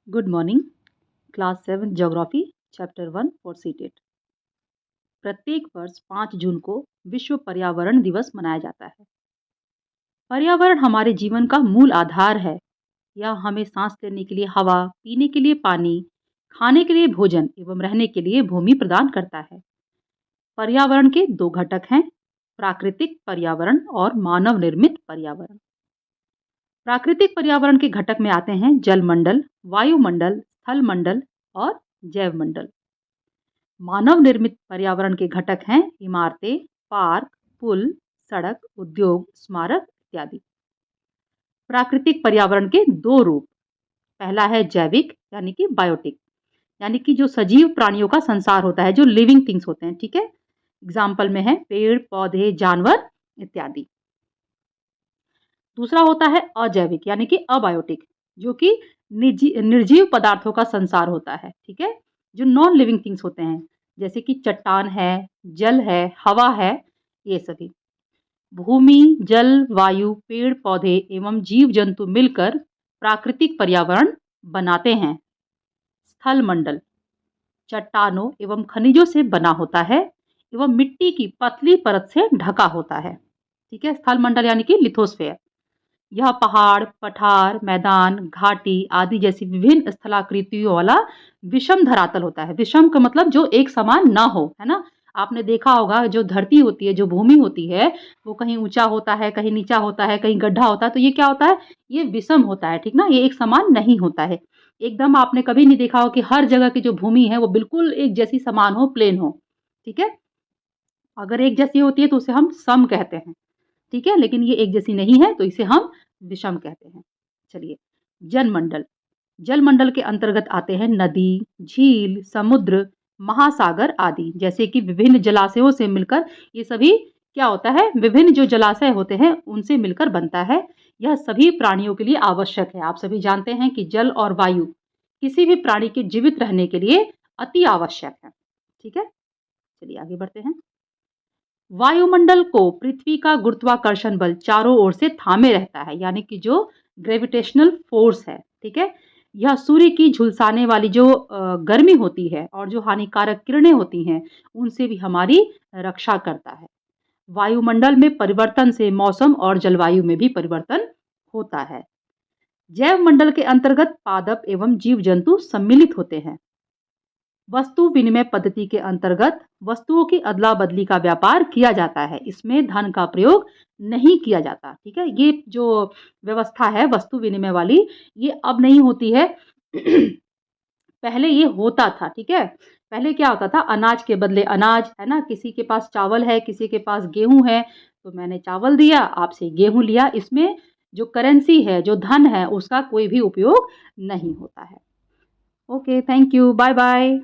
Good morning. Class 7 geography chapter 1 for CTET. प्रत्येक वर्ष 5 जून को विश्व पर्यावरण दिवस मनाया जाता है। पर्यावरण हमारे जीवन का मूल आधार है। यह हमें सांस लेने के लिए हवा, पीने के लिए पानी, खाने के लिए भोजन एवं रहने के लिए भूमि प्रदान करता है। पर्यावरण के दो घटक हैं, प्राकृतिक पर्यावरण और मानव निर्मित पर्यावरण। प्राकृतिक पर्यावरण के घटक में आते हैं जलमंडल, वायुमंडल, स्थलमंडल और जैवमंडल। मानव निर्मित पर्यावरण के घटक हैं इमारतें, पार्क, पुल, सड़क, उद्योग, स्मारक इत्यादि। प्राकृतिक पर्यावरण के दो रूप, पहला है जैविक यानी कि बायोटिक, यानी कि जो सजीव प्राणियों का संसार होता है, जो लिविंग थिंग्स होते हैं, ठीक है। एग्जाम्पल में है पेड़ पौधे, जानवर इत्यादि। दूसरा होता है अजैविक यानी कि अबायोटिक, जो कि निर्जीव पदार्थों का संसार होता है, ठीक है, जो नॉन लिविंग थिंग्स होते हैं, जैसे कि चट्टान है, जल है, हवा है, ये सभी। भूमि, जल, वायु, पेड़ पौधे एवं जीव जंतु मिलकर प्राकृतिक पर्यावरण बनाते हैं। स्थल मंडल चट्टानों एवं खनिजों से बना होता है एवं मिट्टी की पतली परत से ढका होता है, ठीक है। स्थल मंडल यानी कि लिथोस्फेयर। यह पहाड़, पठार, मैदान, घाटी आदि जैसी विभिन्न स्थलाकृतियों वाला विषम धरातल होता है। विषम का मतलब जो एक समान ना हो, है ना। आपने देखा होगा जो धरती होती है, जो भूमि होती है, वो कहीं ऊंचा होता है, कहीं नीचा होता है, कहीं गड्ढा होता है, तो ये क्या होता है, ये विषम होता है, ठीक ना। ये एक समान नहीं होता है। एकदम आपने कभी नहीं देखा हो कि हर जगह की जो भूमि है वो बिल्कुल एक जैसी समान हो, प्लेन हो, ठीक है। अगर एक जैसी होती है तो उसे हम सम कहते हैं, ठीक है, लेकिन ये एक जैसी नहीं है तो इसे हम विषम कहते हैं। चलिए, जलमंडल। जलमंडल के अंतर्गत आते हैं नदी, झील, समुद्र, महासागर आदि, जैसे कि विभिन्न जलाशयों से मिलकर ये सभी क्या होता है, विभिन्न जो जलाशय होते हैं उनसे मिलकर बनता है। यह सभी प्राणियों के लिए आवश्यक है। आप सभी जानते हैं कि जल और वायु किसी भी प्राणी के जीवित रहने के लिए अति आवश्यक है, ठीक है। चलिए आगे बढ़ते हैं। वायुमंडल को पृथ्वी का गुरुत्वाकर्षण बल चारों ओर से थामे रहता है, यानी कि जो ग्रेविटेशनल फोर्स है, ठीक है। यह सूर्य की झुलसाने वाली जो गर्मी होती है और जो हानिकारक किरणें होती हैं उनसे भी हमारी रक्षा करता है। वायुमंडल में परिवर्तन से मौसम और जलवायु में भी परिवर्तन होता है। जैव मंडल के अंतर्गत पादप एवं जीव जंतु सम्मिलित होते हैं। वस्तु विनिमय पद्धति के अंतर्गत वस्तुओं की अदला बदली का व्यापार किया जाता है। इसमें धन का प्रयोग नहीं किया जाता, ठीक है। ये जो व्यवस्था है वस्तु विनिमय वाली, ये अब नहीं होती है। पहले ये होता था, ठीक है। पहले क्या होता था, अनाज के बदले अनाज, है ना। किसी के पास चावल है, किसी के पास गेहूं है, तो मैंने चावल दिया, आपसे गेहूं लिया। इसमें जो करेंसी है, जो धन है, उसका कोई भी उपयोग नहीं होता है। Okay, thank you, bye bye.